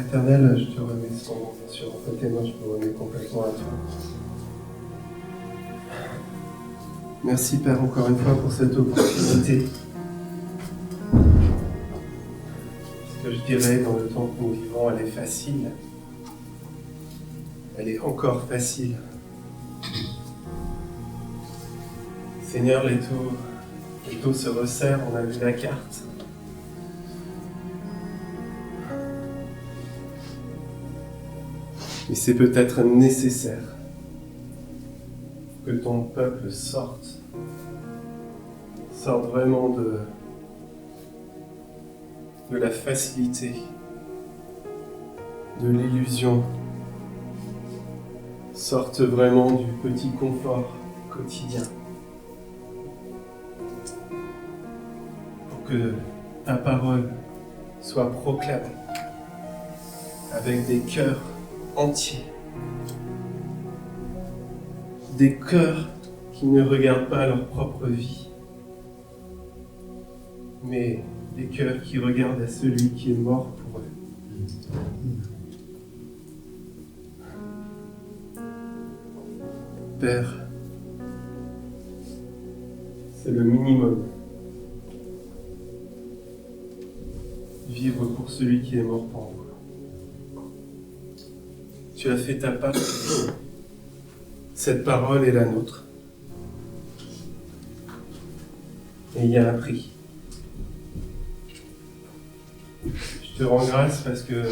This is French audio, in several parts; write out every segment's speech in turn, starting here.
éternel, je te remets son nom, bien sûr, en fait, et moi je me remets complètement à toi. Merci Père encore une fois pour cette opportunité. Ce que je dirais dans le temps que nous vivons, elle est facile. Elle est encore facile. Seigneur, les taux se resserrent, on a vu la carte. Mais c'est peut-être nécessaire que ton peuple sorte vraiment de la facilité, de l'illusion, sorte vraiment du petit confort quotidien. Pour que ta parole soit proclamée avec des cœurs entiers. Des cœurs qui ne regardent pas leur propre vie, mais des cœurs qui regardent à celui qui est mort pour eux. Père, c'est le minimum. Vivre pour celui qui est mort pour nous. Tu as fait ta part. Cette parole est la nôtre. Et il y a un prix. Je te rends grâce parce que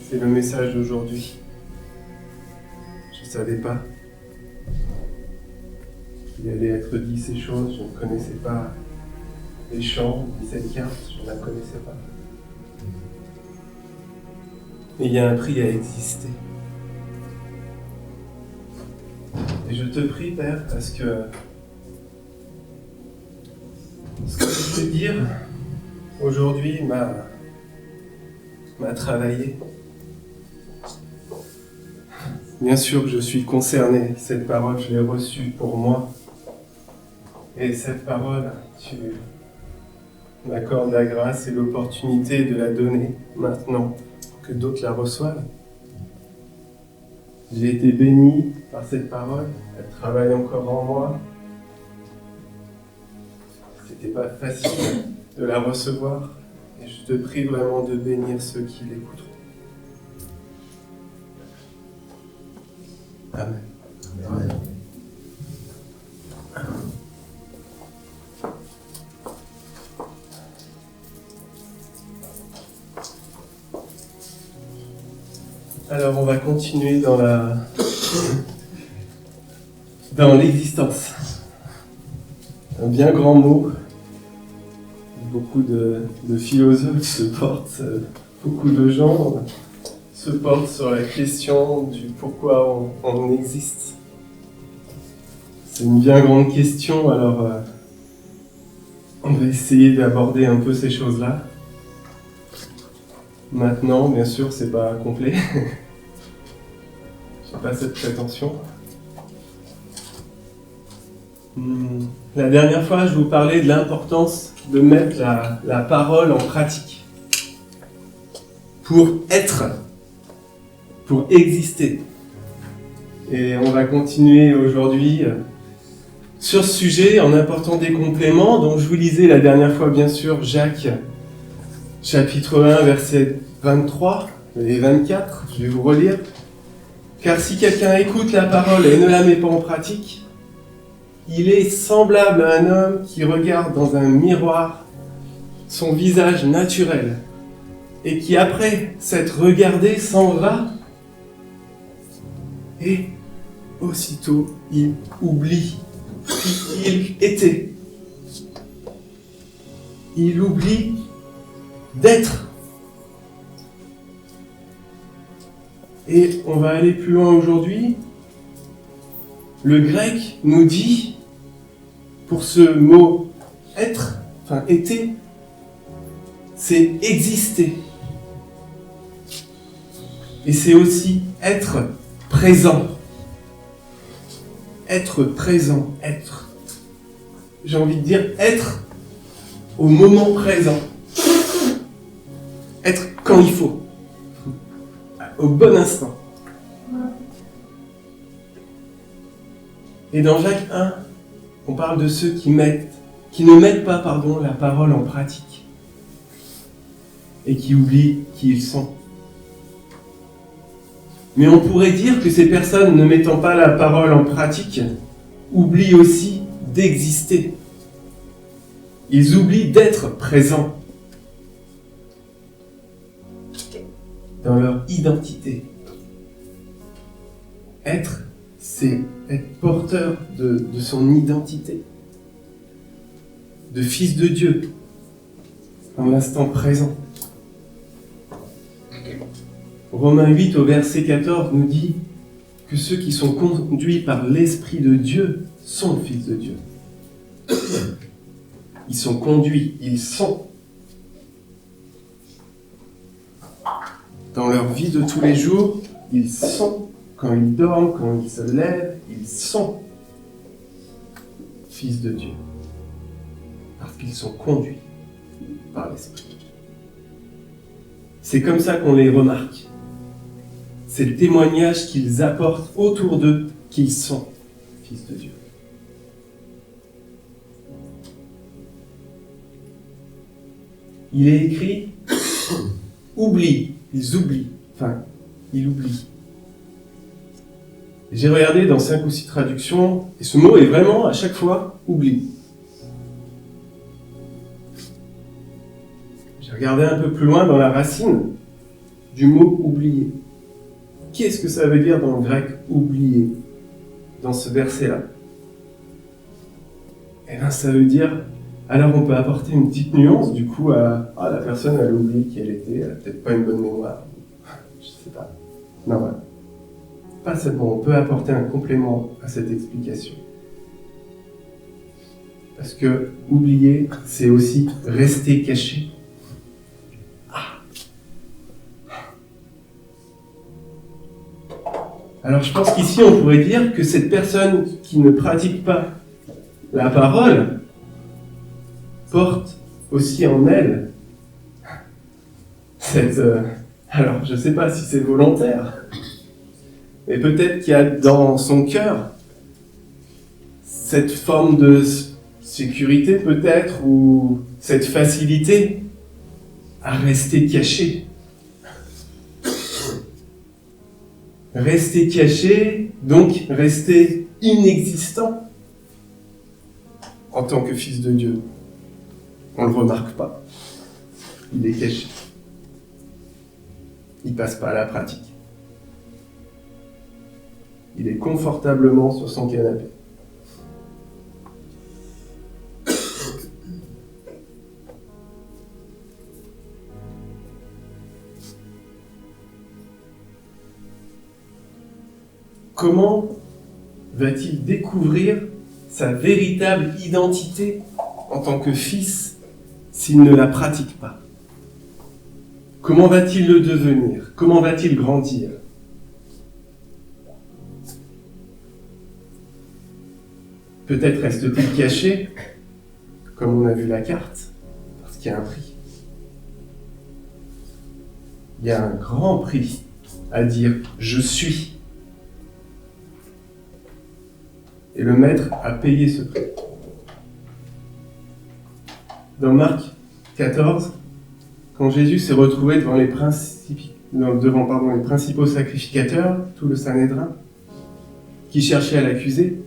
c'est le message d'aujourd'hui. Je ne savais pas qu'il allait être dit ces choses. Je ne connaissais pas les chants, ni cette carte. Je ne la connaissais pas. Mais il y a un prix à exister. Et je te prie, Père, parce que ce que je peux dire aujourd'hui m'a travaillé. Bien sûr que je suis concerné. Cette parole, je l'ai reçue pour moi. Et cette parole, tu m'accordes la grâce et l'opportunité de la donner maintenant, pour que d'autres la reçoivent. J'ai été béni par cette parole, elle travaille encore en moi. C'était pas facile de la recevoir, et je te prie vraiment de bénir ceux qui l'écouteront. Amen. Amen. Alors on va continuer dans l'existence. Un bien grand mot. Beaucoup de philosophes se portent, beaucoup de gens se portent sur la question du pourquoi on existe. C'est une bien grande question, alors on va essayer d'aborder un peu ces choses-là. Maintenant, bien sûr, c'est pas complet. J'ai pas cette prétention. La dernière fois, je vous parlais de l'importance de mettre la parole en pratique. Pour être, pour exister. Et on va continuer aujourd'hui sur ce sujet en apportant des compléments. Donc je vous lisais la dernière fois, bien sûr, Jacques, chapitre 1, verset 23 et 24. Je vais vous relire. Car si quelqu'un écoute la parole et ne la met pas en pratique, il est semblable à un homme qui regarde dans un miroir son visage naturel et qui, après s'être regardé, s'en va et aussitôt il oublie qui il était. Il oublie d'être. Et on va aller plus loin aujourd'hui. Le grec nous dit, pour ce mot être, enfin était, c'est exister. Et c'est aussi être présent. Être présent, être. J'ai envie de dire être au moment présent. Être quand il faut. au bon instant. Et dans Jacques 1, on parle de ceux qui ne mettent pas la parole en pratique et qui oublient qui ils sont. Mais on pourrait dire que ces personnes ne mettant pas la parole en pratique oublient aussi d'exister. Ils oublient d'être présents dans leur identité. Être, c'est être porteur de son identité, de fils de Dieu, dans l'instant présent. Romains 8 au verset 14 nous dit que ceux qui sont conduits par l'Esprit de Dieu sont fils de Dieu. Ils sont conduits, ils sont. Dans leur vie de tous les jours, ils sont. Quand ils dorment, quand ils se lèvent, ils sont fils de Dieu. Parce qu'ils sont conduits par l'Esprit. C'est comme ça qu'on les remarque. C'est le témoignage qu'ils apportent autour d'eux qu'ils sont fils de Dieu. Il est écrit oublie, ils oublient. Ils oublient. J'ai regardé dans 5 ou 6 traductions, et ce mot est vraiment à chaque fois oublie. J'ai regardé un peu plus loin dans la racine du mot oublier. Qu'est-ce que ça veut dire dans le grec oublier, dans ce verset-là? Eh bien, ça veut dire. Alors on peut apporter une petite nuance du coup à la personne, elle oublie qui elle était, elle a peut-être pas une bonne mémoire. Je sais pas. Non, voilà. Pas seulement, on peut apporter un complément à cette explication. Parce que oublier, c'est aussi rester caché. Alors je pense qu'ici on pourrait dire que cette personne qui ne pratique pas la parole porte aussi en elle cette... alors je ne sais pas si c'est volontaire, mais peut-être qu'il y a dans son cœur cette forme de sécurité peut-être, ou cette facilité à rester caché. Rester caché, donc rester inexistant en tant que fils de Dieu. On ne le remarque pas. Il est caché. Il ne passe pas à la pratique. Il est confortablement sur son canapé. Comment va-t-il découvrir sa véritable identité en tant que fils s'il ne la pratique pas? Comment va-t-il le devenir? Comment va-t-il grandir? Peut-être reste-t-il caché, comme on a vu la carte, parce qu'il y a un prix. Il y a un grand prix à dire « je suis ». Et le maître a payé ce prix. Dans Marc 14, quand Jésus s'est retrouvé devant les principaux sacrificateurs, tout le Sanhédrin, qui cherchaient à l'accuser,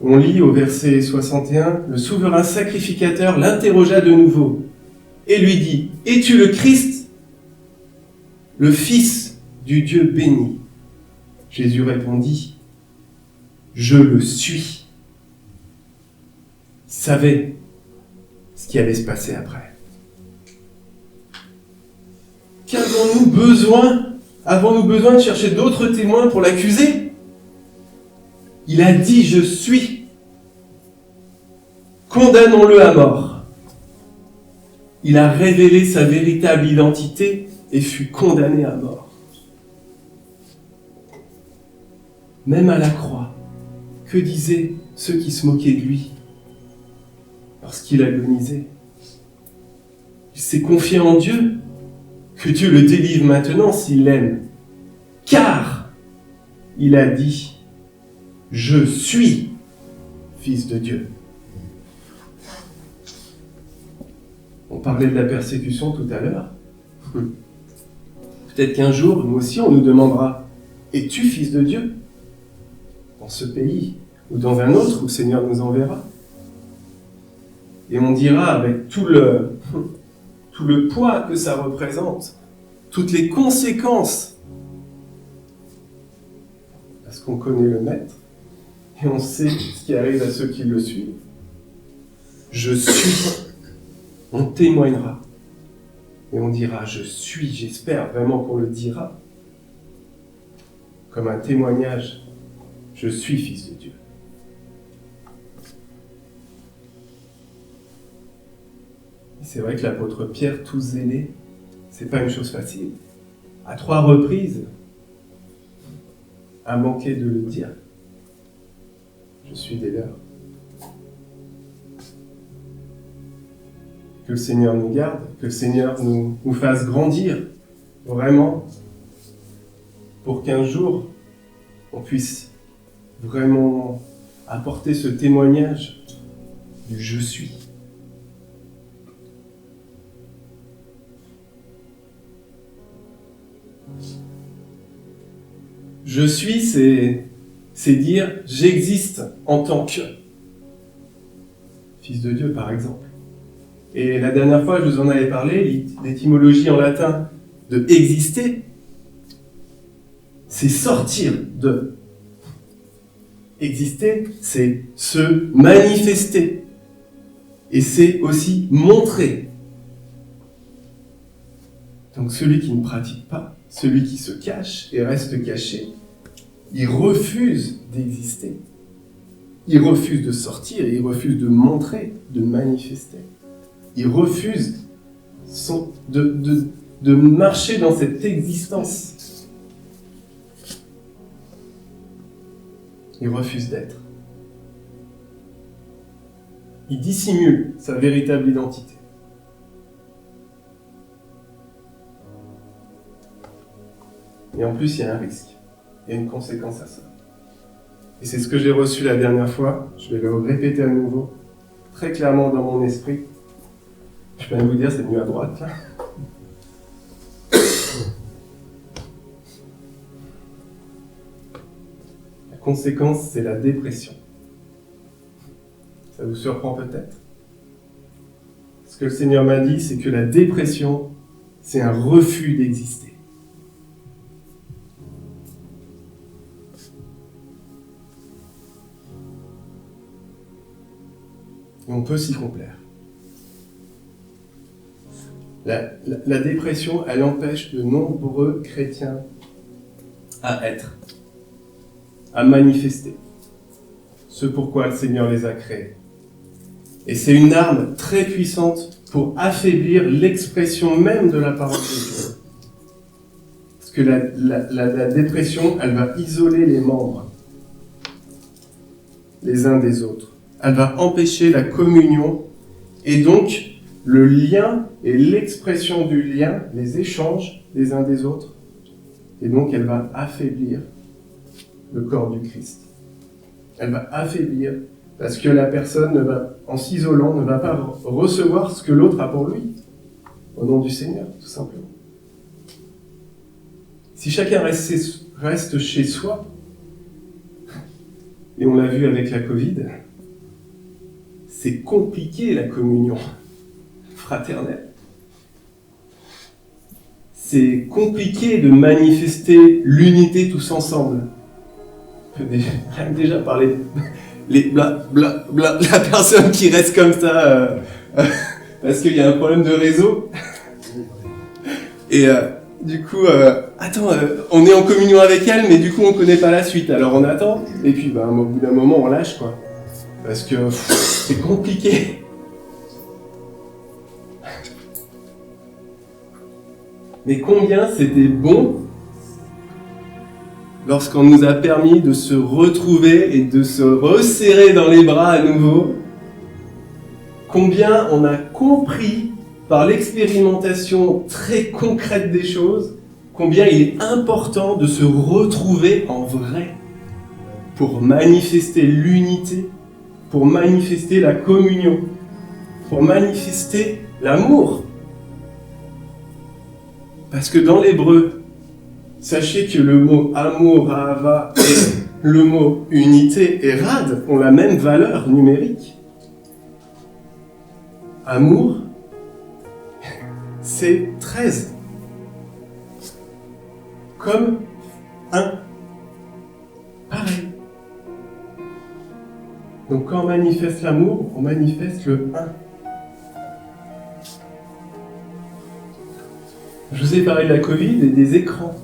on lit au verset 61, le souverain sacrificateur l'interrogea de nouveau et lui dit « Es-tu le Christ, le Fils du Dieu béni ?» Jésus répondit « Je le suis. » Il savait ce qui allait se passer après. Qu'avons-nous besoin? Avons-nous besoin de chercher d'autres témoins pour l'accuser? Il a dit « Je suis ». Condamnons-le à mort. Il a révélé sa véritable identité et fut condamné à mort. Même à la croix, que disaient ceux qui se moquaient de lui lorsqu'il agonisait? Il s'est confié en Dieu, que Dieu le délivre maintenant s'il l'aime. car il a dit « Je suis fils de Dieu ». On parlait de la persécution tout à l'heure. Peut-être qu'un jour, nous aussi, on nous demandera « Es-tu fils de Dieu ?» dans ce pays ou dans un autre où le Seigneur nous enverra. Et on dira avec tout le poids que ça représente, toutes les conséquences, parce qu'on connaît le Maître et on sait ce qui arrive à ceux qui le suivent. Je suis, on témoignera et on dira je suis, j'espère vraiment qu'on le dira comme un témoignage, je suis fils de Dieu. Et c'est vrai que l'apôtre Pierre, tout zélé, c'est pas une chose facile. À 3 reprises, a manqué de le dire. Je suis des leurs. Que le Seigneur nous garde, que le Seigneur nous fasse grandir, vraiment, pour qu'un jour, on puisse vraiment apporter ce témoignage du « je suis ». Je suis, c'est dire j'existe en tant que fils de Dieu, par exemple. Et la dernière fois, je vous en avais parlé, l'étymologie en latin de exister, c'est sortir de. Exister, c'est se manifester. Et c'est aussi montrer. Donc celui qui ne pratique pas, celui qui se cache et reste caché, il refuse d'exister. Il refuse de sortir, il refuse de montrer, de manifester. Il refuse de marcher dans cette existence. Il refuse d'être. Il dissimule sa véritable identité. Et en plus, il y a un risque. Il y a une conséquence à ça. Et c'est ce que j'ai reçu la dernière fois. Je vais le répéter à nouveau, très clairement dans mon esprit. Je peux même vous dire, c'est venu à droite, là. La conséquence, c'est la dépression. Ça vous surprend peut-être. Ce que le Seigneur m'a dit, c'est que la dépression, c'est un refus d'exister. Et on peut s'y complaire. La dépression, elle empêche de nombreux chrétiens à être, à manifester ce pourquoi le Seigneur les a créés. Et c'est une arme très puissante pour affaiblir l'expression même de la parole de Dieu. Parce que la dépression, elle va isoler les membres les uns des autres. Elle va empêcher la communion et donc le lien et l'expression du lien, les échanges les uns des autres. Et donc elle va affaiblir le corps du Christ. Elle va affaiblir parce que la personne, en s'isolant, ne va pas recevoir ce que l'autre a pour lui, au nom du Seigneur, tout simplement. Si chacun reste chez soi, et on l'a vu avec la Covid, c'est compliqué la communion fraternelle. C'est compliqué de manifester l'unité tous ensemble. On peut déjà parler la personne qui reste comme ça parce qu'il y a un problème de réseau. Et du coup, on est en communion avec elle, mais du coup on connaît pas la suite. Alors on attend, et puis au bout d'un moment on lâche quoi. Parce que c'est compliqué. Mais combien c'était bon lorsqu'on nous a permis de se retrouver et de se resserrer dans les bras à nouveau. Combien on a compris par l'expérimentation très concrète des choses combien il est important de se retrouver en vrai pour manifester l'unité, pour manifester la communion, pour manifester l'amour. Parce que dans l'hébreu, sachez que le mot amour, ahava, et le mot unité, erad, ont la même valeur numérique. Amour, c'est 13. Comme un. Pareil. Donc quand on manifeste l'amour, on manifeste le un. Je vous ai parlé de la Covid et des écrans.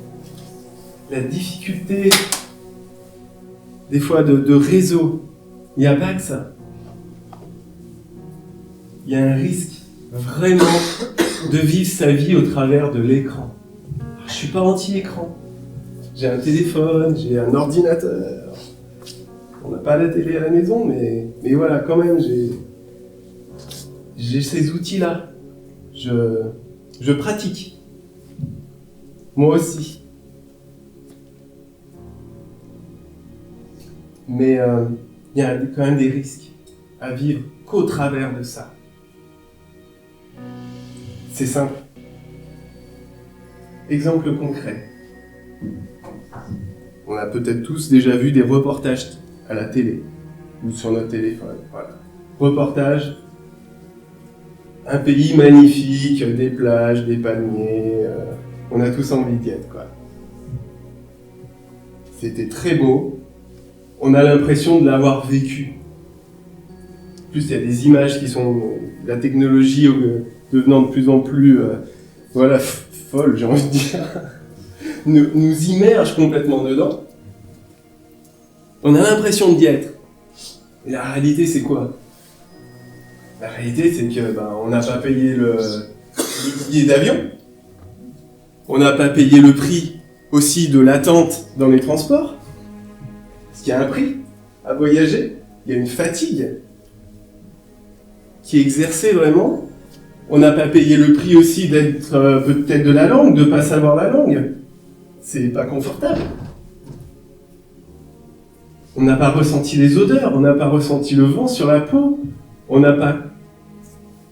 La difficulté, des fois, de réseau. Il n'y a pas que ça. Il y a un risque, vraiment, de vivre sa vie au travers de l'écran. Je ne suis pas anti-écran. J'ai un téléphone, j'ai un ordinateur. On n'a pas la télé à la maison, mais voilà, quand même, j'ai ces outils-là. Je pratique. Moi aussi. Mais il y a quand même des risques à vivre qu'au travers de ça. C'est simple. Exemple concret. On a peut-être tous déjà vu des reportages à la télé ou sur notre téléphone. Voilà. Reportage, un pays magnifique, des plages, des palmiers. On a tous envie d'y être, quoi. C'était très beau. On a l'impression de l'avoir vécu. En plus, il y a des images qui sont... La technologie devenant de plus en plus... folle, j'ai envie de dire. nous immerge complètement dedans. On a l'impression d'y être. Et la réalité, c'est quoi? La réalité, c'est que on n'a pas payé le billet d'avion. On n'a pas payé le prix aussi de l'attente dans les transports. Parce qu'il y a un prix à voyager. Il y a une fatigue qui est exercée vraiment. On n'a pas payé le prix aussi d'être peut-être de la langue, de ne pas savoir la langue. C'est pas confortable. On n'a pas ressenti les odeurs, on n'a pas ressenti le vent sur la peau. On n'a pas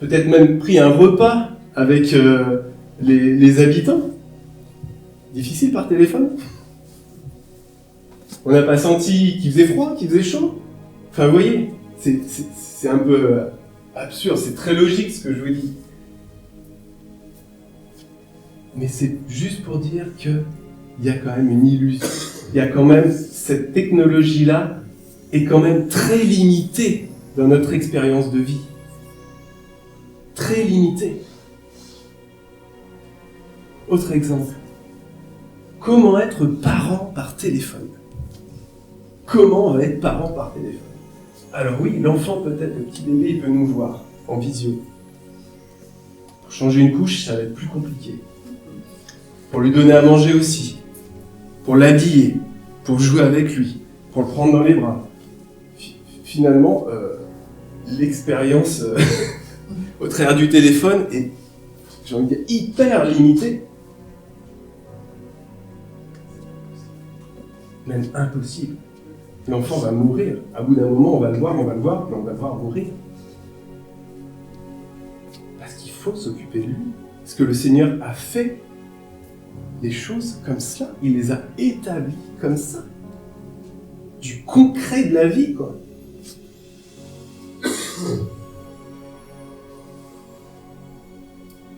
peut-être même pris un repas avec les habitants. Difficile par téléphone. On n'a pas senti qu'il faisait froid, qu'il faisait chaud. Enfin, vous voyez, c'est un peu absurde, c'est très logique ce que je vous dis. Mais c'est juste pour dire qu'il y a quand même une illusion. Il y a quand même, cette technologie-là est quand même très limitée dans notre expérience de vie. Très limitée. Autre exemple. Comment être parent par téléphone? Comment on va être parent par téléphone? Alors oui, l'enfant peut-être, le petit bébé, il peut nous voir en visio. Pour changer une couche, ça va être plus compliqué. Pour lui donner à manger aussi. Pour l'habiller. Pour jouer avec lui. Pour le prendre dans les bras. Finalement, l'expérience au travers du téléphone est, j'ai envie de dire, hyper limitée. Même impossible. L'enfant va mourir. À bout d'un moment, on va le voir, mais on va le voir mourir. Parce qu'il faut s'occuper de lui. Parce que le Seigneur a fait des choses comme cela. Il les a établies comme ça. Du concret de la vie, quoi.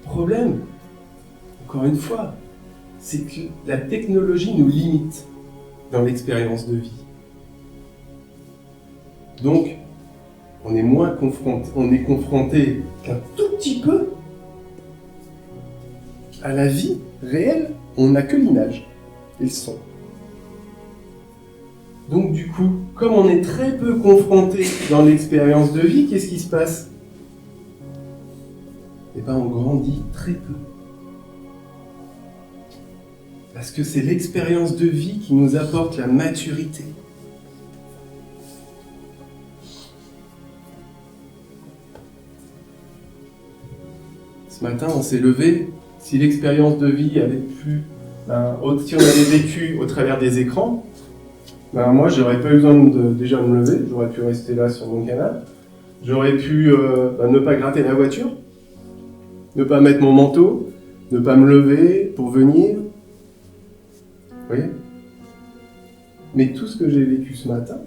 Problème, encore une fois, c'est que la technologie nous limite dans l'expérience de vie. Donc, on est confronté qu'un tout petit peu à la vie réelle. On n'a que l'image et le son. Donc du coup, comme on est très peu confronté dans l'expérience de vie, qu'est-ce qui se passe? Eh bien, on grandit très peu. Parce que c'est l'expérience de vie qui nous apporte la maturité. Ce matin, on s'est levé. Si l'expérience de vie avait pu Si on avait vécu au travers des écrans, moi, j'aurais pas eu besoin déjà de me lever, j'aurais pu rester là sur mon canapé, j'aurais pu ne pas gratter la voiture, ne pas mettre mon manteau, ne pas me lever pour venir. Vous voyez ? Mais tout ce que j'ai vécu ce matin,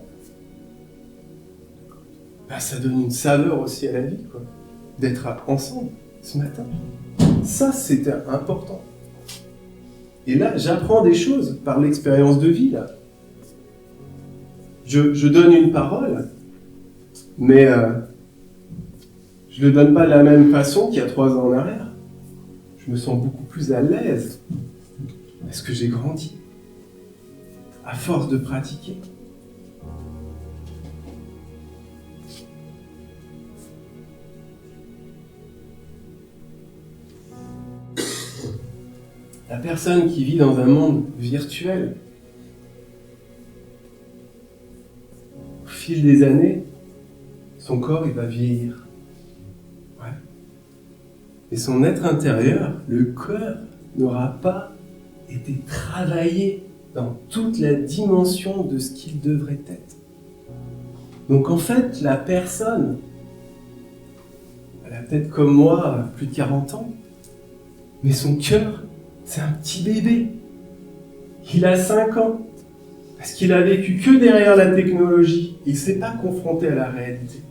ça donne une saveur aussi à la vie, quoi. D'être ensemble ce matin. Ça, c'était important. Et là, j'apprends des choses par l'expérience de vie, là. Je donne une parole, mais je ne le donne pas de la même façon qu'il y a 3 ans en arrière. Je me sens beaucoup plus à l'aise parce que j'ai grandi à force de pratiquer. La personne qui vit dans un monde virtuel, au fil des années, son corps il va vieillir. Ouais. Et son être intérieur, le cœur, n'aura pas été travaillé dans toute la dimension de ce qu'il devrait être. Donc en fait, la personne, elle a peut-être comme moi plus de 40 ans, mais son cœur, c'est un petit bébé. Il a 5 ans. Parce qu'il a vécu que derrière la technologie. Il ne s'est pas confronté à la réalité.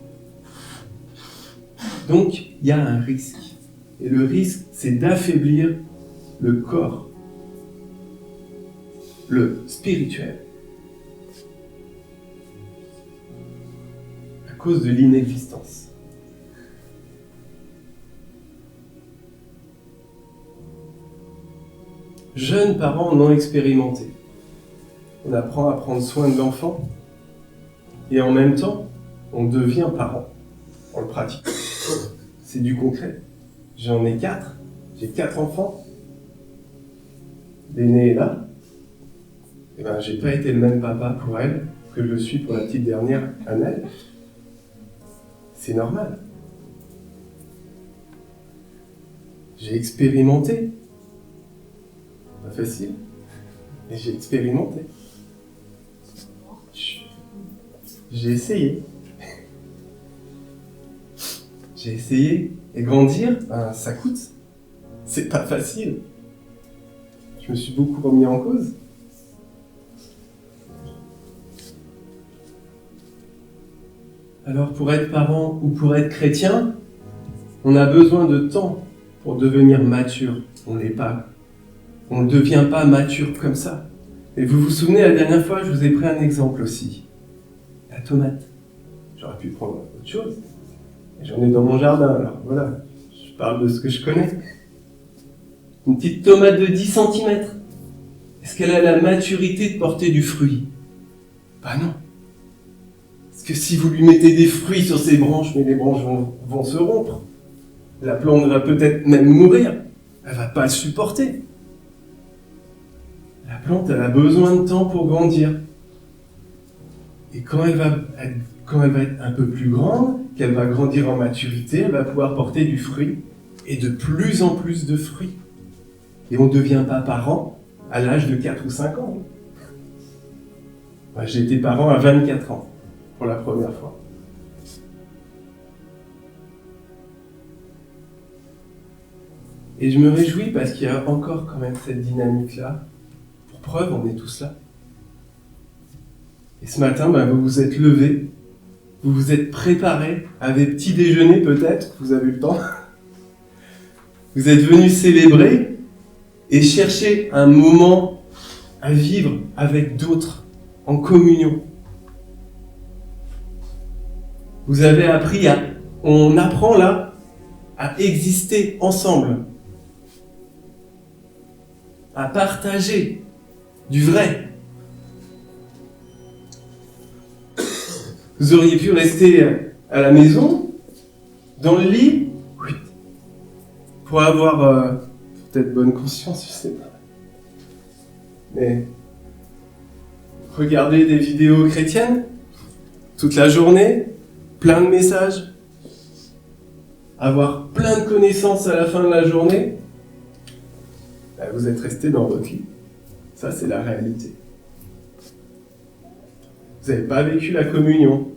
Donc, il y a un risque. Et le risque, c'est d'affaiblir le corps, le spirituel, à cause de l'inexistence. Jeunes parents non expérimentés. On apprend à prendre soin de l'enfant et en même temps, on devient parent. On le pratique. C'est du concret. J'en ai 4. J'ai 4 enfants. L'aîné est là. Et j'ai pas été le même papa pour elle que je le suis pour la petite dernière, Annelle. C'est normal. J'ai expérimenté. Pas facile, mais j'ai expérimenté. J'ai essayé. J'ai essayé. Et grandir, ça coûte. C'est pas facile. Je me suis beaucoup remis en cause. Alors pour être parent ou pour être chrétien, on a besoin de temps pour devenir mature. On ne devient pas mature comme ça. Et vous vous souvenez, la dernière fois, je vous ai pris un exemple aussi. La tomate. J'aurais pu prendre autre chose. J'en ai dans mon jardin, alors voilà. Je parle de ce que je connais. Une petite tomate de 10 cm. Est-ce qu'elle a la maturité de porter du fruit ? Non. Parce que si vous lui mettez des fruits sur ses branches, mais les branches vont se rompre. La plante va peut-être même mourir. Elle ne va pas le supporter. La plante, elle a besoin de temps pour grandir. Et quand elle va être un peu plus grande, qu'elle va grandir en maturité, elle va pouvoir porter du fruit, et de plus en plus de fruits. Et on ne devient pas parent à l'âge de 4 ou 5 ans. J'ai été parent à 24 ans, pour la première fois. Et je me réjouis parce qu'il y a encore quand même cette dynamique-là. Pour preuve, on est tous là. Et ce matin, vous vous êtes levés, vous vous êtes préparés, avec petit déjeuner peut-être, vous avez eu le temps. Vous êtes venus célébrer et chercher un moment à vivre avec d'autres, en communion. Vous avez appris on apprend là à exister ensemble, à partager du vrai. Vous auriez pu rester à la maison, dans le lit, pour avoir peut-être bonne conscience, je sais pas. Mais regarder des vidéos chrétiennes toute la journée, plein de messages, avoir plein de connaissances à la fin de la journée, vous êtes resté dans votre lit. Ça, c'est la réalité. Vous n'avez pas vécu la communion.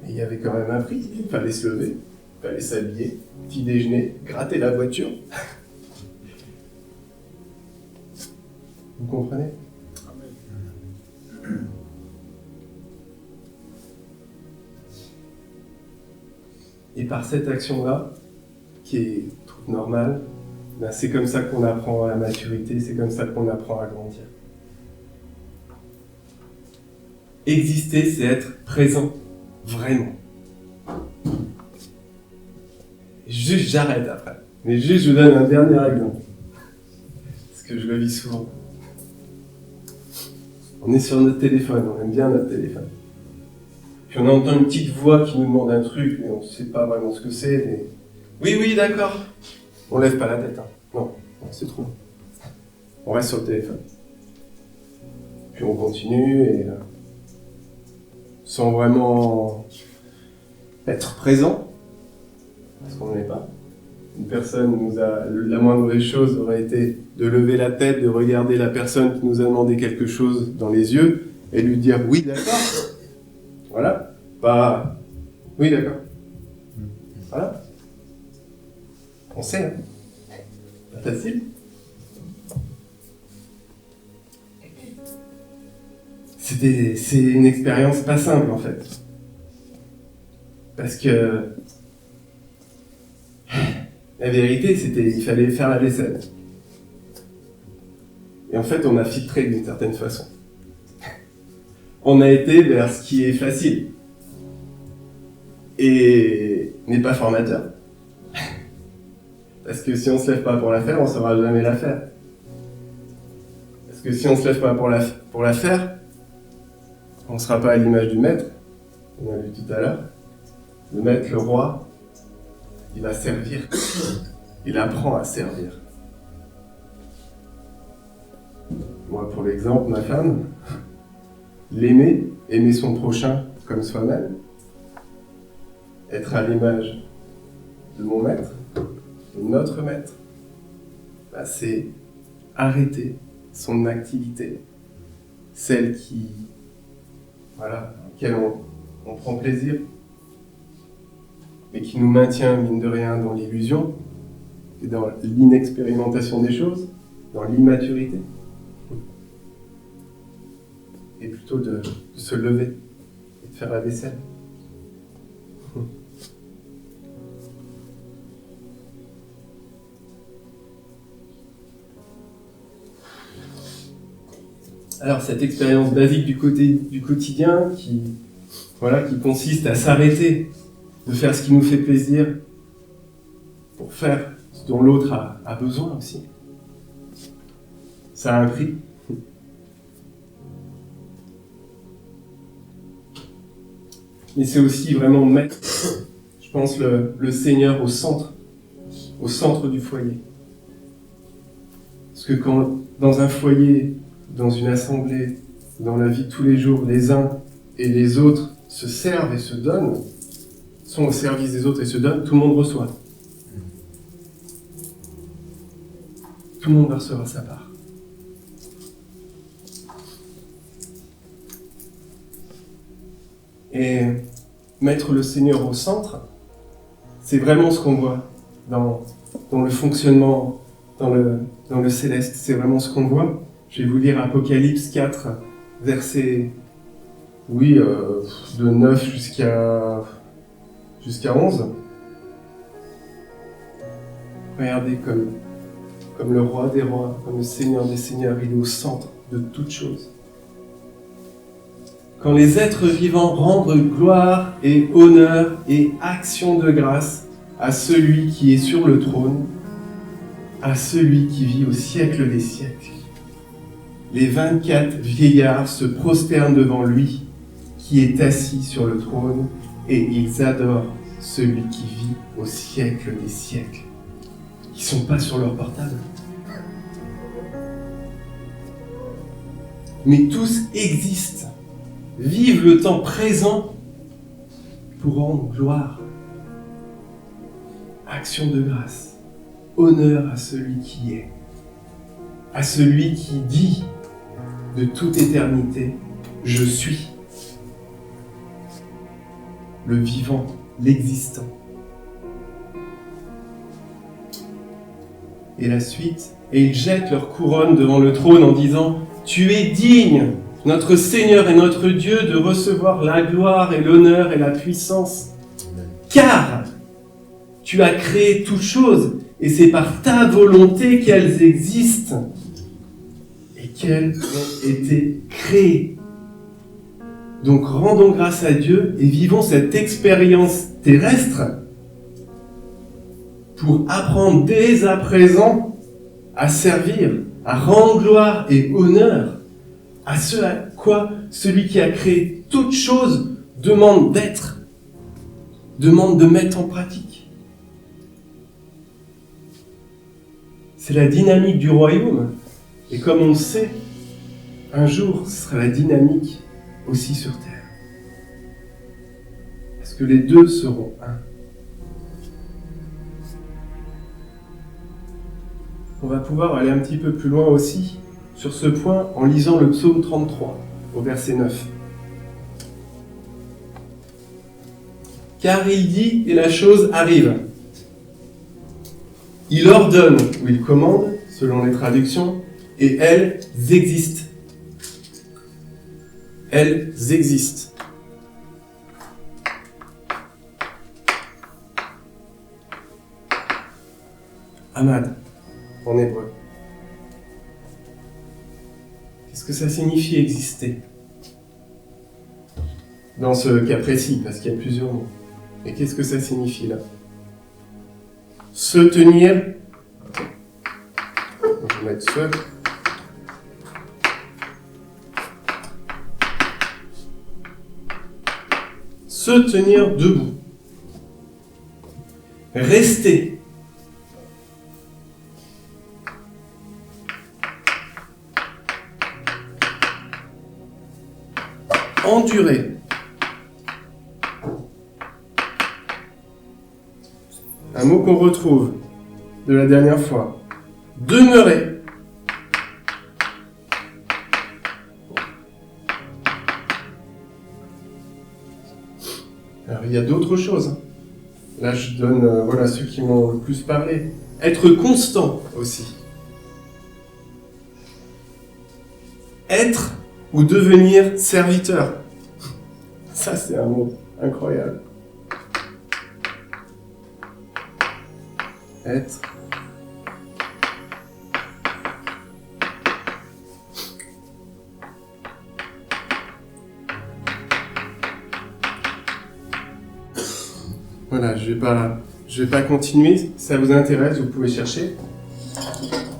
Mais il y avait quand même un prix. Il fallait se lever, il fallait s'habiller, petit déjeuner, gratter la voiture. Vous comprenez ? Et par cette action-là, qui est toute normale, ben c'est comme ça qu'on apprend à la maturité, c'est comme ça qu'on apprend à grandir. Exister, c'est être présent, vraiment. Juste, j'arrête après. Mais juste, je vous donne un dernier exemple. Parce que je le vis souvent. On est sur notre téléphone, on aime bien notre téléphone. Puis on entend une petite voix qui nous demande un truc, mais on ne sait pas vraiment ce que c'est. Mais... Oui, d'accord. On lève pas la tête. Hein. Non, c'est trop. On reste sur le téléphone. Puis on continue et sans vraiment être présent, parce qu'on n'en est pas. Une personne nous a, la moindre des choses aurait été de lever la tête, de regarder la personne qui nous a demandé quelque chose dans les yeux et lui dire oui, d'accord. Voilà. Pas oui, d'accord. Voilà. On sait, hein. Pas facile. C'est une expérience pas simple en fait. Parce que la vérité, il fallait faire la vaisselle. Et en fait, on a filtré d'une certaine façon. On a été vers ce qui est facile. Et n'est pas formateur. Parce que si on se lève pas pour la faire, on saura jamais la faire. Parce que si on se lève pas pour la faire, on sera pas à l'image du maître. On a vu tout à l'heure. Le maître, le roi, il va servir. Il apprend à servir. Moi, pour l'exemple, ma femme, l'aimer, aimer son prochain comme soi-même, être à l'image de mon maître, de notre maître, bah, c'est arrêter son activité, celle qui, voilà, à laquelle on prend plaisir, mais qui nous maintient, mine de rien, dans l'illusion, et dans l'inexpérimentation des choses, dans l'immaturité. Et plutôt de se lever et de faire la vaisselle. Alors cette expérience basique du quotidien qui consiste à s'arrêter de faire ce qui nous fait plaisir pour faire ce dont l'autre a besoin aussi. Ça a un prix. Mais c'est aussi vraiment mettre, je pense, le Seigneur au centre du foyer. Parce que quand, dans un foyer, dans une assemblée, dans la vie de tous les jours, les uns et les autres se servent et se donnent, sont au service des autres et se donnent, tout le monde reçoit. Tout le monde va recevoir sa part. Et mettre le Seigneur au centre, c'est vraiment ce qu'on voit dans le fonctionnement, dans le céleste. C'est vraiment ce qu'on voit. Je vais vous lire Apocalypse 4, versets de 9 jusqu'à 11. Regardez comme le roi des rois, comme le Seigneur des seigneurs, il est au centre de toutes choses. Quand les êtres vivants rendent gloire et honneur et action de grâce à celui qui est sur le trône, à celui qui vit au siècle des siècles, les 24 vieillards se prosternent devant lui qui est assis sur le trône et ils adorent celui qui vit au siècle des siècles. Ils ne sont pas sur leur portable. Mais tous existent, vivent le temps présent pour rendre gloire, action de grâce, honneur à celui qui est à celui qui dit de toute éternité, je suis. Le vivant, l'existant. Et la suite, et ils jettent leur couronne devant le trône en disant, tu es digne, notre Seigneur et notre Dieu, de recevoir la gloire et l'honneur et la puissance. Car tu as créé toutes choses, et c'est par ta volonté qu'elles existent et qu'elles ont été créées. Donc rendons grâce à Dieu et vivons cette expérience terrestre pour apprendre dès à présent à servir, à rendre gloire et honneur à ce à quoi celui qui a créé toutes choses demande d'être, demande de mettre en pratique. C'est la dynamique du royaume. Et comme on le sait, un jour, ce sera la dynamique aussi sur terre. Parce que les deux seront un. On va pouvoir aller un petit peu plus loin aussi sur ce point en lisant le psaume 33 au verset 9. Car il dit et la chose arrive. Il ordonne ou il commande, selon les traductions, et elles existent. Elles existent. Amad, en hébreu. Qu'est-ce que ça signifie exister? Dans ce cas précis, parce qu'il y a plusieurs mots. Et qu'est-ce que ça signifie là? Se tenir. Je vais mettre se. Se tenir debout. Rester. Endurer. Un mot qu'on retrouve de la dernière fois. Demeurer. Alors il y a d'autres choses. Là je donne voilà ceux qui m'ont le plus parlé. Être constant aussi. Être ou devenir serviteur. Ça c'est un mot incroyable. Être. Voilà, je vais pas continuer. Si ça vous intéresse, vous pouvez chercher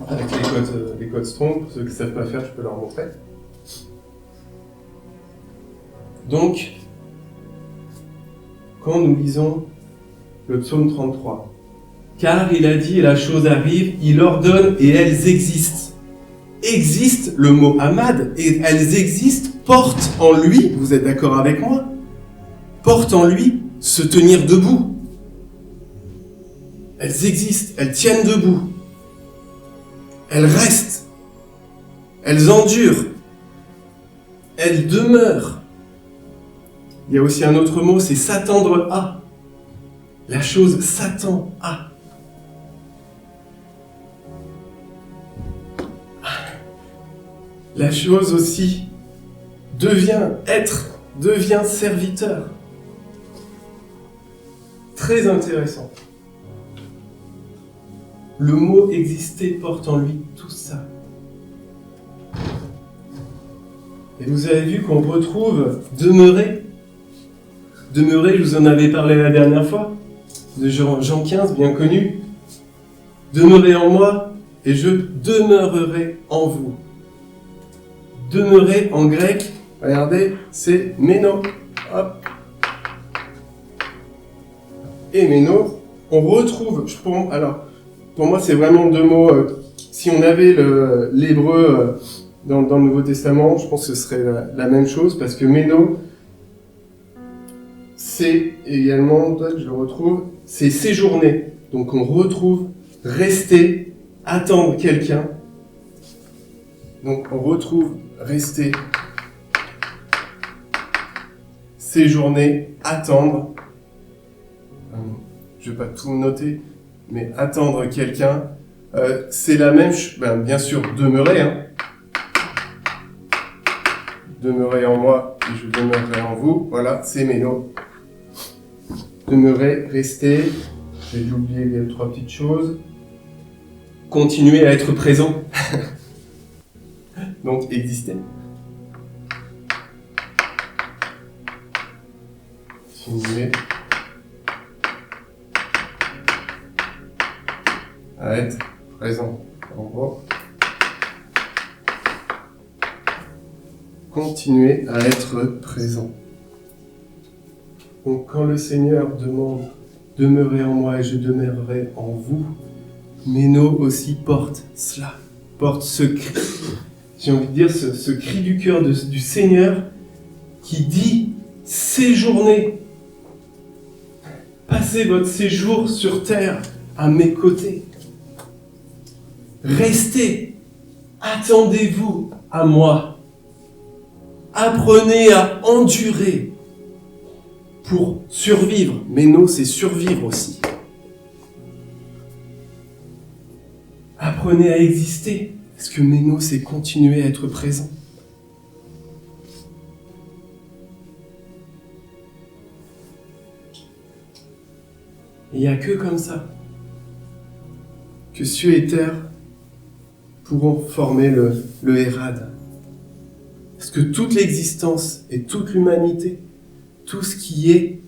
avec les codes Strong. Pour ceux qui ne savent pas faire, je peux leur montrer. Donc, quand nous lisons le psaume 33, car il a dit et la chose arrive, il ordonne et elles existent. Existe le mot Amad et elles existent, portent en lui, vous êtes d'accord avec moi? Portent en lui se tenir debout. Elles existent, elles tiennent debout. Elles restent. Elles endurent. Elles demeurent. Il y a aussi un autre mot, c'est s'attendre à. La chose s'attend à. La chose aussi devient être, devient serviteur. Très intéressant. Le mot exister porte en lui tout ça. Et vous avez vu qu'on retrouve demeurer. Demeurer, je vous en avais parlé la dernière fois, de Jean 15, bien connu. Demeurez en moi et je demeurerai en vous. Demeurer en grec, regardez, c'est méno. Hop. Et méno, on retrouve, pour moi c'est vraiment deux mots, si on avait l'hébreu dans le Nouveau Testament, je pense que ce serait la même chose, parce que méno, c'est également, je le retrouve, c'est séjourner. Donc on retrouve rester, attendre quelqu'un, Donc on retrouve rester, séjourner, attendre. Je ne vais pas tout noter, mais attendre quelqu'un, c'est la même chose. Bien sûr, demeurer. Demeurer en moi et je demeurerai en vous. Voilà, c'est Méno. Demeurer, rester. J'ai oublié les 3 petites choses. Continuer à être présent. Donc exister. Continuer à être présent. En gros. Continuer à être présent. Donc quand le Seigneur demande « Demeurez en moi et je demeurerai en vous », Méno aussi porte cela, porte ce cri, j'ai envie de dire ce cri du cœur du Seigneur qui dit « Séjournez, passez votre séjour sur terre à mes côtés, restez, attendez-vous à moi, apprenez à endurer pour survivre. » Méno, c'est survivre aussi. Apprenez à exister, parce que Méno, c'est continuer à être présent. Il n'y a que comme ça que cieux et terre pourront former le Hérad. Parce que toute l'existence et toute l'humanité, tout ce qui est,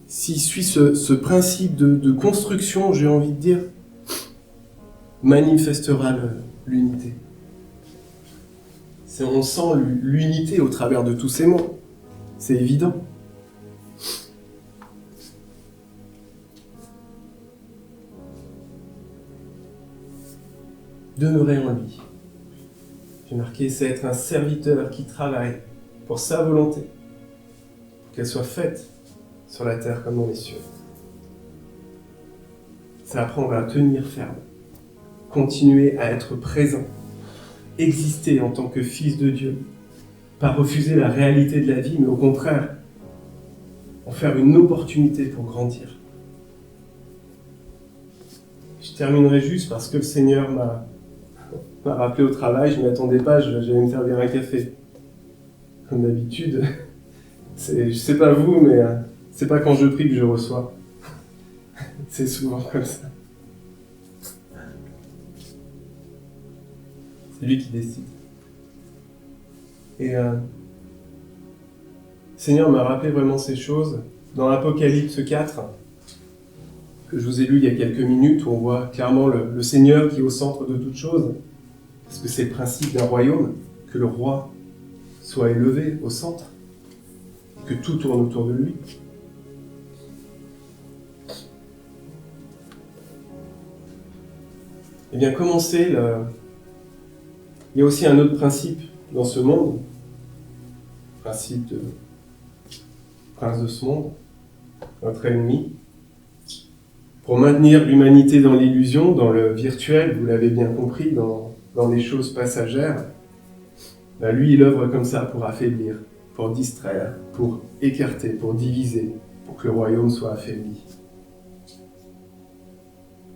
s'il suit ce principe de construction, j'ai envie de dire, manifestera l'unité. On sent l'unité au travers de tous ces mots. C'est évident. Demeurer en lui. J'ai marqué, c'est être un serviteur qui travaille pour sa volonté, pour qu'elle soit faite sur la terre comme dans les cieux. C'est apprendre à tenir ferme, continuer à être présent, exister en tant que fils de Dieu, pas refuser la réalité de la vie, mais au contraire, en faire une opportunité pour grandir. Je terminerai juste parce que le Seigneur m'a rappelé au travail, je ne m'y attendais pas, j'allais me servir un café. Comme d'habitude, je sais pas vous, mais c'est pas quand je prie que je reçois. C'est souvent comme ça. C'est lui qui décide. Et le Seigneur m'a rappelé vraiment ces choses dans l'Apocalypse 4, que je vous ai lu il y a quelques minutes, où on voit clairement le Seigneur qui est au centre de toutes choses, parce que c'est le principe d'un royaume, que le roi soit élevé au centre, que tout tourne autour de lui. Eh bien, commencer il y a aussi un autre principe dans ce monde, principe de prince de ce monde, notre ennemi. Pour maintenir l'humanité dans l'illusion, dans le virtuel, vous l'avez bien compris, dans les choses passagères, lui, il œuvre comme ça pour affaiblir, pour distraire, pour écarter, pour diviser, pour que le royaume soit affaibli.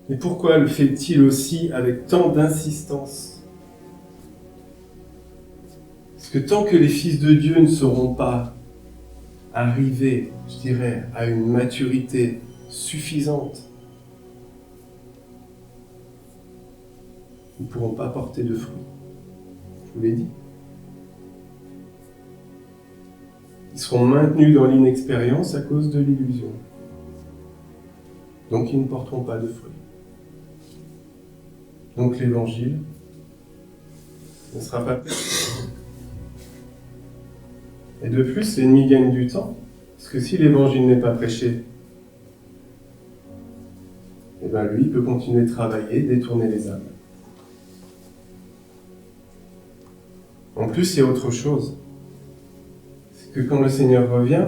Et pourquoi le fait-il aussi avec tant d'insistance ? Parce que tant que les fils de Dieu ne seront pas arrivés, je dirais, à une maturité suffisante, ils ne pourront pas porter de fruits. Je vous l'ai dit. Ils seront maintenus dans l'inexpérience à cause de l'illusion. Donc ils ne porteront pas de fruits. Donc l'évangile ne sera pas prêché. Et de plus, l'ennemi gagne du temps, parce que si l'évangile n'est pas prêché, eh bien lui peut continuer de travailler, détourner les âmes. En plus, il y a autre chose. C'est que quand le Seigneur revient,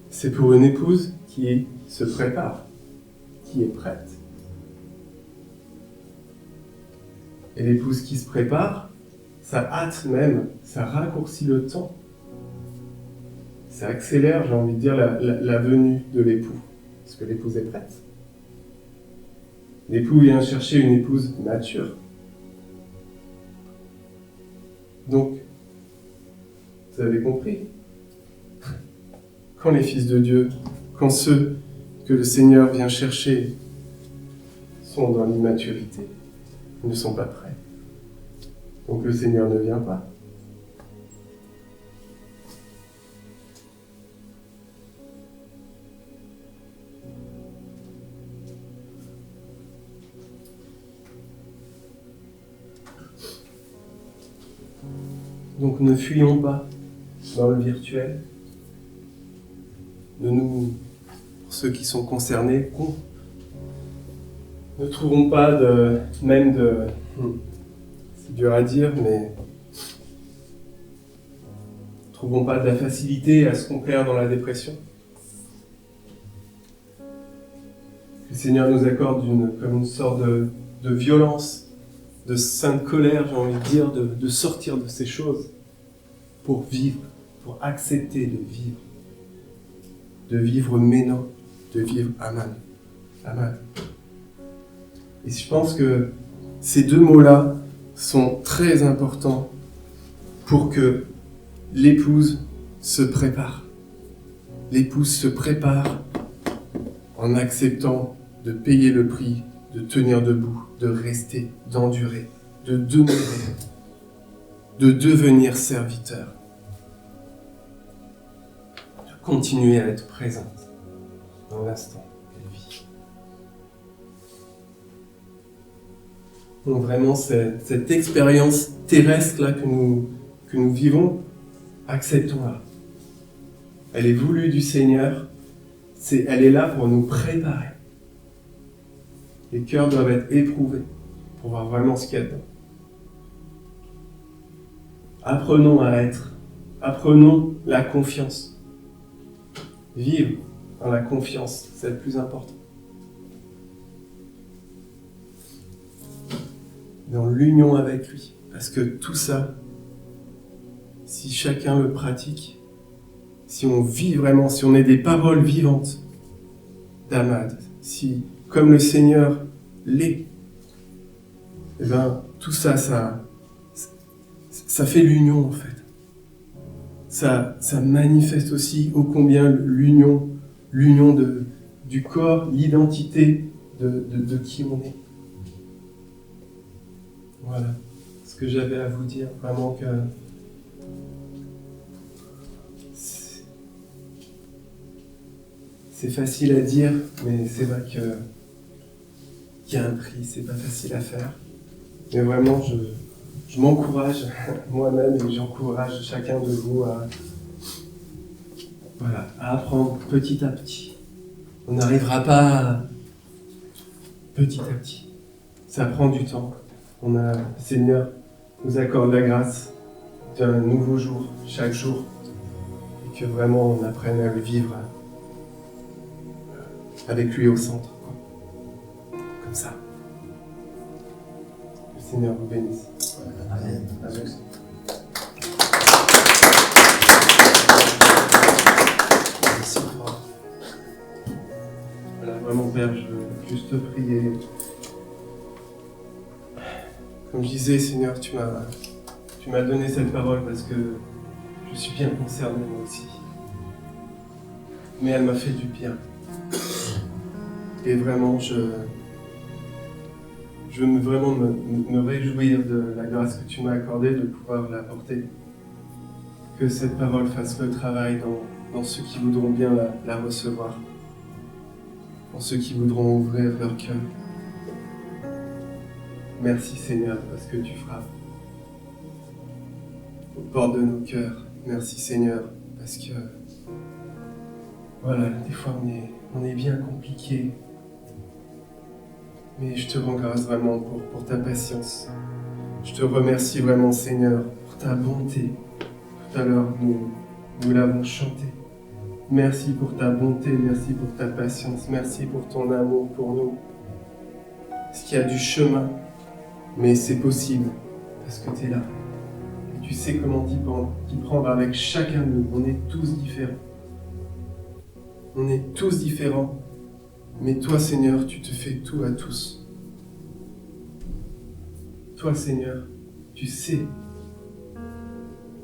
c'est pour une épouse qui se prépare, qui est prête. Et l'épouse qui se prépare, ça hâte même, ça raccourcit le temps. Ça accélère, j'ai envie de dire, la venue de l'époux. Parce que l'épouse est prête. L'époux vient chercher une épouse mature. Donc, vous avez compris. Quand les fils de Dieu, quand ceux que le Seigneur vient chercher sont dans l'immaturité, ils ne sont pas prêts. Donc le Seigneur ne vient pas. Donc ne fuyons pas dans le virtuel. Pour ceux qui sont concernés, ne trouvons pas c'est dur à dire, mais ne trouvons pas de la facilité à se complaire dans la dépression. Le Seigneur nous accorde comme une sorte de violence, de sainte colère, j'ai envie de dire, de sortir de ces choses pour vivre, pour accepter de vivre Méno, de vivre Aman. Et je pense que ces deux mots-là sont très importants pour que l'épouse se prépare. L'épouse se prépare en acceptant de payer le prix, de tenir debout, de rester, d'endurer, de demeurer, de devenir serviteur, de continuer à être présente dans l'instant qu'elle vit. Donc vraiment, cette expérience terrestre-là que nous vivons, acceptons-la. Elle est voulue du Seigneur, elle est là pour nous préparer. Les cœurs doivent être éprouvés pour voir vraiment ce qu'il y a dedans. Apprenons à être, apprenons la confiance. Vivre dans la confiance, c'est le plus important. Dans l'union avec lui. Parce que tout ça, si chacun le pratique, si on vit vraiment, si on est des paroles vivantes d'Amad, si, comme le Seigneur l'est, eh bien, tout ça, ça fait l'union en fait. Ça manifeste aussi ô combien l'union du corps, l'identité de qui on est. Voilà ce que j'avais à vous dire, vraiment que c'est facile à dire, mais c'est vrai qu'il y a un prix, c'est pas facile à faire. Mais vraiment, je m'encourage moi-même et j'encourage chacun de vous à apprendre petit à petit. On n'arrivera pas petit à petit. Ça prend du temps. Le Seigneur nous accorde la grâce d'un nouveau jour, chaque jour, et que vraiment on apprenne à le vivre avec lui au centre. Comme ça. Le Seigneur vous bénisse. Amen. Amen. Merci fort. Voilà, vraiment Père, je veux juste prier. Comme je disais, Seigneur, tu m'as donné cette parole parce que je suis bien concerné moi aussi. Mais elle m'a fait du bien. Et vraiment, je veux vraiment me réjouir de la grâce que tu m'as accordée de pouvoir la porter. Que cette parole fasse le travail dans ceux qui voudront bien la recevoir. Dans ceux qui voudront ouvrir leur cœur. Merci Seigneur parce que tu frappes aux portes de nos cœurs. Merci Seigneur parce que voilà, des fois on est bien compliqué. Mais je te rends grâce vraiment pour ta patience. Je te remercie vraiment Seigneur pour ta bonté. Tout à l'heure nous l'avons chanté. Merci pour ta bonté, merci pour ta patience, merci pour ton amour pour nous. Parce qu'il y a du chemin. Mais c'est possible, parce que tu es là. Tu sais comment t'y prendre avec chacun de nous. On est tous différents. On est tous différents. Mais toi, Seigneur, tu te fais tout à tous. Toi, Seigneur, tu sais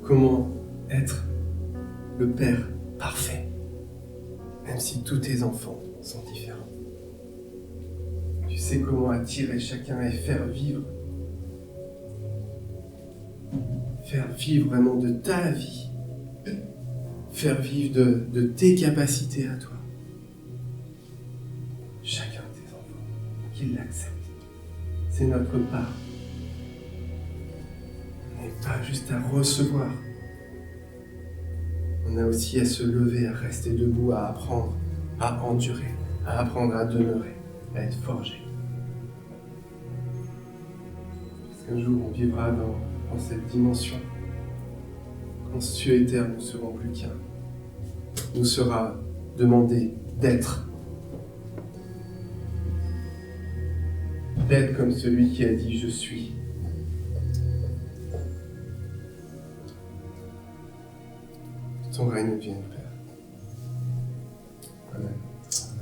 comment être le Père parfait, même si tous tes enfants sont différents. Tu sais comment attirer chacun et faire vivre vraiment de ta vie, faire vivre de tes capacités à toi. Chacun de tes enfants, qu'ils l'acceptent. C'est notre part. On n'est pas juste à recevoir. On a aussi à se lever, à rester debout, à apprendre, à endurer, à apprendre à demeurer, à être forgé. Parce qu'un jour, on vivra dans cette dimension. Quand cieux et terre ne seront plus qu'un, nous sera demandé d'être comme celui qui a dit « Je suis ». Ton règne vienne, Père. Amen.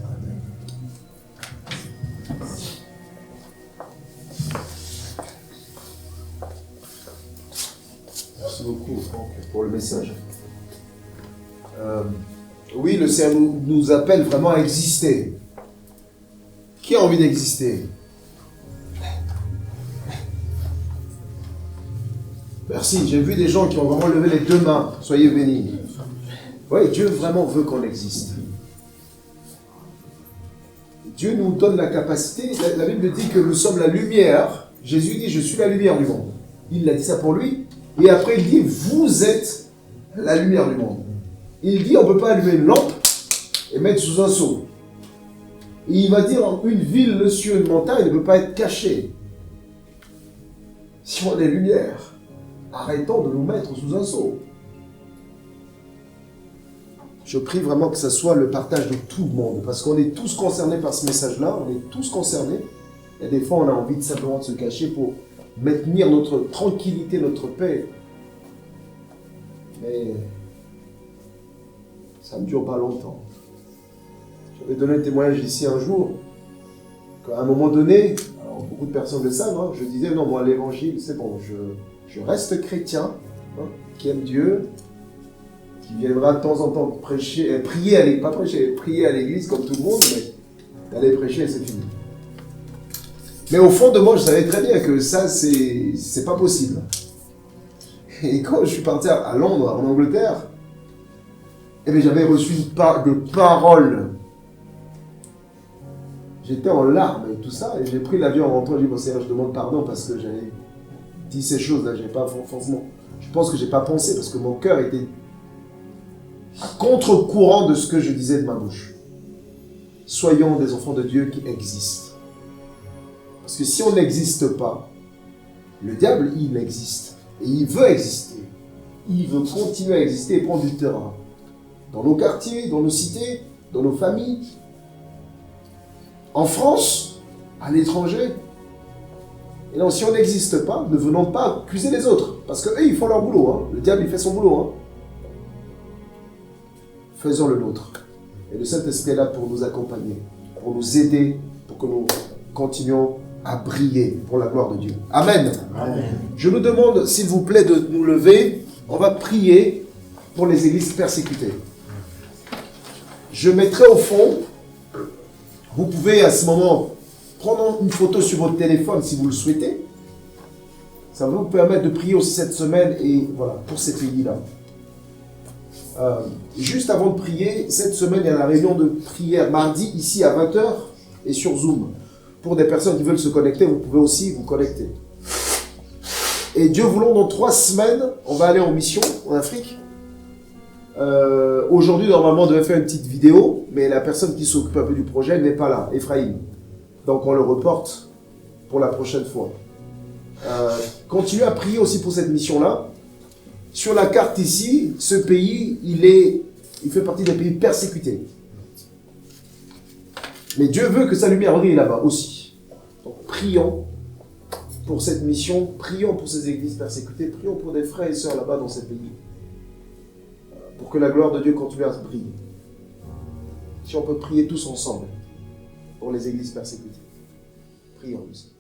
Amen. Merci beaucoup, Franck, pour le message. Oui, le Seigneur nous appelle vraiment à exister. Qui a envie d'exister? Merci, j'ai vu des gens qui ont vraiment levé les deux mains. Soyez bénis. Oui, Dieu vraiment veut qu'on existe. Dieu nous donne la capacité. La Bible dit que nous sommes la lumière. Jésus dit, je suis la lumière du monde. Il a dit ça pour lui. Et après, il dit, vous êtes la lumière du monde. Il dit, on ne peut pas allumer une lampe et mettre sous un seau. Et il va dire, une ville, le ciel, une montagne ne peut pas être cachée. Si on est lumière, arrêtons de nous mettre sous un seau. Je prie vraiment que ce soit le partage de tout le monde, parce qu'on est tous concernés par ce message-là, on est tous concernés. Et des fois, on a envie de simplement de se cacher pour maintenir notre tranquillité, notre paix. Mais ça ne dure pas longtemps. J'avais donné un témoignage ici un jour, qu'à un moment donné, alors beaucoup de personnes le savent, hein, je disais, non, moi, l'évangile, c'est bon, je reste chrétien, hein, qui aime Dieu, qui viendra de temps en temps prêcher, prier à l'église comme tout le monde, mais d'aller prêcher, c'est fini. Mais au fond de moi, je savais très bien que ça, c'est pas possible. Et quand je suis parti à Londres, en Angleterre, eh bien, j'avais reçu une de paroles. J'étais en larmes et tout ça, et j'ai pris l'avion en rentrant, j'ai dit, bon Seigneur, je demande pardon parce que j'avais dit ces choses-là, j'ai pas forcément... Je pense que j'ai pas pensé parce que mon cœur était à contre-courant de ce que je disais de ma bouche. Soyons des enfants de Dieu qui existent. Parce que si on n'existe pas, le diable, il existe. Et il veut exister. Il veut continuer à exister et prendre du terrain. Dans nos quartiers, dans nos cités, dans nos familles. En France, à l'étranger. Et donc, si on n'existe pas, ne venons pas accuser les autres. Parce qu'eux, ils font leur boulot. Hein. Le diable, il fait son boulot. Hein. Faisons le nôtre. Et le Saint-Esprit est là pour nous accompagner, pour nous aider, pour que nous continuions à briller pour la gloire de Dieu. Amen. Amen. Je nous demande, s'il vous plaît, de nous lever. On va prier pour les églises persécutées. Je mettrai au fond, vous pouvez à ce moment prendre une photo sur votre téléphone si vous le souhaitez. Ça va vous permettre de prier aussi cette semaine et voilà, pour ces pays-là. Juste avant de prier, cette semaine, il y a la réunion de prière mardi, ici à 20h et sur Zoom. Pour des personnes qui veulent se connecter, vous pouvez aussi vous connecter. Et Dieu voulant, dans 3 semaines, on va aller en mission en Afrique. Aujourd'hui, normalement, on devait faire une petite vidéo, mais la personne qui s'occupe un peu du projet n'est pas là, Ephraim. Donc on le reporte pour la prochaine fois. Continuez à prier aussi pour cette mission-là. Sur la carte ici, ce pays, il fait partie des pays persécutés. Mais Dieu veut que sa lumière brille là-bas aussi. Donc prions pour cette mission, prions pour ces églises persécutées, prions pour des frères et sœurs là-bas dans ces pays, pour que la gloire de Dieu continue à briller. Si on peut prier tous ensemble pour les églises persécutées, prions nous.